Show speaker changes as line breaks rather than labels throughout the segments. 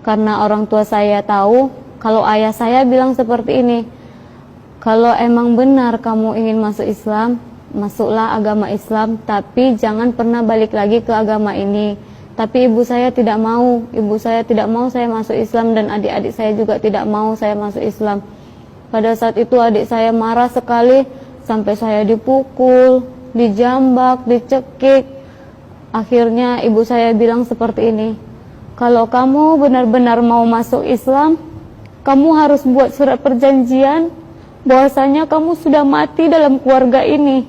Karena orang tua saya tahu kalau ayah saya bilang seperti ini, kalau emang benar kamu ingin masuk Islam, masuklah agama Islam, tapi jangan pernah balik lagi ke agama ini. Tapi ibu saya tidak mau, saya masuk Islam, dan adik-adik saya juga tidak mau saya masuk Islam. Pada saat itu adik saya marah sekali, sampai saya dipukul, dijambak, dicekik. Akhirnya ibu saya bilang seperti ini, kalau kamu benar-benar mau masuk Islam, kamu harus buat surat perjanjian bahwasanya kamu sudah mati dalam keluarga ini.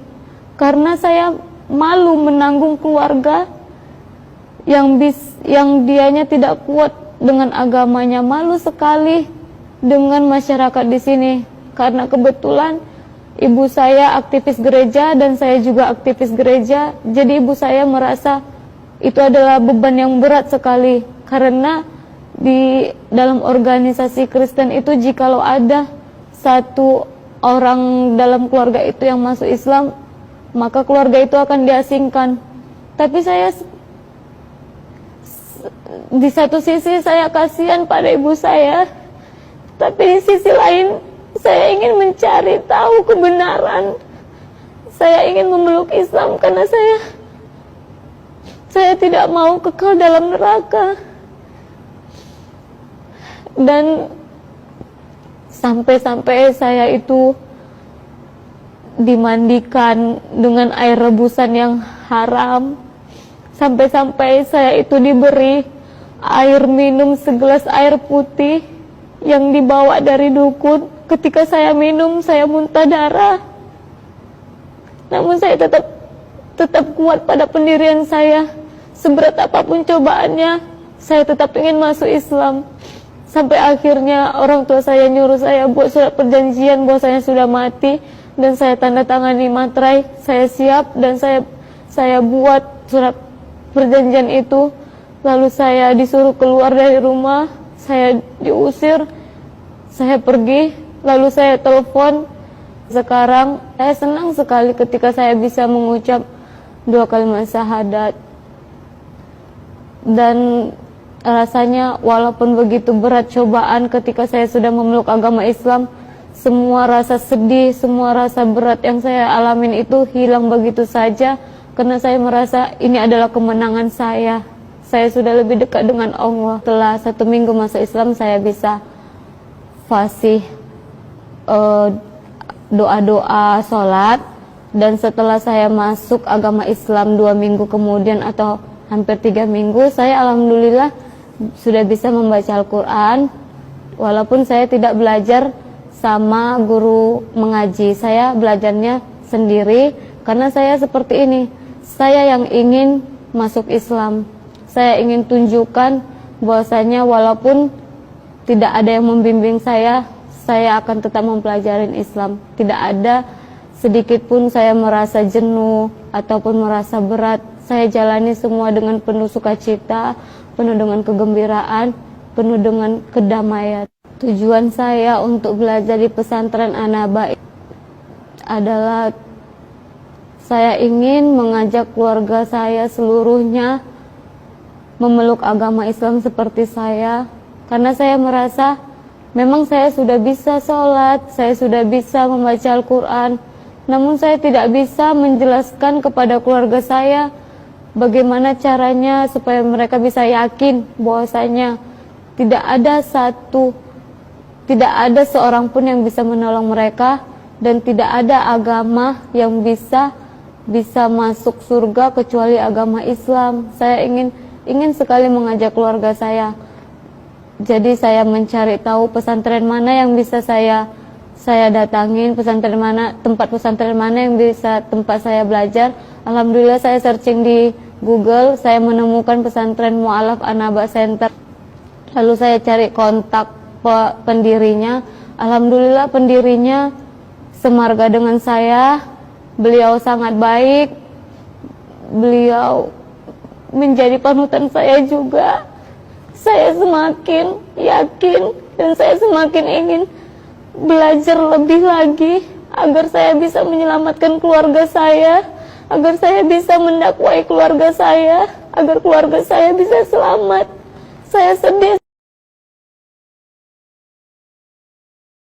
Karena saya malu menanggung keluarga yang dianya tidak kuat dengan agamanya, malu sekali dengan masyarakat di sini. Karena kebetulan ibu saya aktivis gereja dan saya juga aktivis gereja, jadi ibu saya merasa itu adalah beban yang berat sekali. Karena di dalam organisasi Kristen itu, jikalau ada satu orang dalam keluarga itu yang masuk Islam, maka keluarga itu akan diasingkan. Tapi saya di satu sisi saya kasihan pada ibu saya, tapi di sisi lain saya ingin mencari tahu kebenaran. Saya ingin memeluk Islam karena saya tidak mau kekal dalam neraka. Dan sampai-sampai saya itu dimandikan dengan air rebusan yang haram. Sampai-sampai saya itu diberi air minum segelas air putih yang dibawa dari dukun. Ketika saya minum, saya muntah darah. Namun saya tetap kuat pada pendirian saya. Seberat apapun cobaannya, saya tetap ingin masuk Islam. Sampai akhirnya orang tua saya nyuruh saya buat surat perjanjian bahwa saya sudah mati, dan saya tanda tangani materai. Saya siap dan saya buat surat perjanjian itu. Lalu saya disuruh keluar dari rumah, saya diusir, saya pergi, lalu saya telepon. Sekarang saya senang sekali ketika saya bisa mengucap 2 kalimat syahadat. Dan rasanya walaupun begitu berat cobaan ketika saya sudah memeluk agama Islam, semua rasa sedih, semua rasa berat yang saya alamin itu hilang begitu saja. Karena saya merasa ini adalah kemenangan saya. Saya sudah lebih dekat dengan Allah. Setelah 1 minggu masuk Islam, saya bisa fasih doa-doa, sholat. Dan setelah saya masuk agama Islam 2 minggu kemudian atau hampir 3 minggu, saya alhamdulillah sudah bisa membaca Al-Quran. Walaupun saya tidak belajar sama guru mengaji, saya belajarnya sendiri. Karena saya seperti ini, saya yang ingin masuk Islam. Saya ingin tunjukkan bahwasanya walaupun tidak ada yang membimbing saya akan tetap mempelajari Islam. Tidak ada sedikit pun saya merasa jenuh ataupun merasa berat. Saya jalani semua dengan penuh sukacita, penuh dengan kegembiraan, penuh dengan kedamaian. Tujuan saya untuk belajar di pesantren An-Naba adalah saya ingin mengajak keluarga saya seluruhnya memeluk agama Islam seperti saya. Karena saya merasa memang saya sudah bisa sholat, saya sudah bisa membaca Al-Quran, namun saya tidak bisa menjelaskan kepada keluarga saya bagaimana caranya supaya mereka bisa yakin bahwasanya tidak ada seorang pun yang bisa menolong mereka, dan tidak ada agama yang bisa masuk surga kecuali agama Islam. Saya ingin sekali mengajak keluarga saya. Jadi saya mencari tahu pesantren mana yang bisa saya datangin, tempat pesantren mana yang bisa tempat saya belajar. Alhamdulillah saya searching di Google, saya menemukan pesantren Mu'alaf An-Naba Center. Lalu saya cari kontak pendirinya. Alhamdulillah pendirinya semarga dengan saya. Beliau sangat baik. Beliau menjadi panutan saya juga. Saya semakin yakin dan saya semakin ingin belajar lebih lagi agar saya bisa menyelamatkan keluarga saya, agar saya bisa mendakwai keluarga saya, agar keluarga saya bisa selamat. Saya sedih.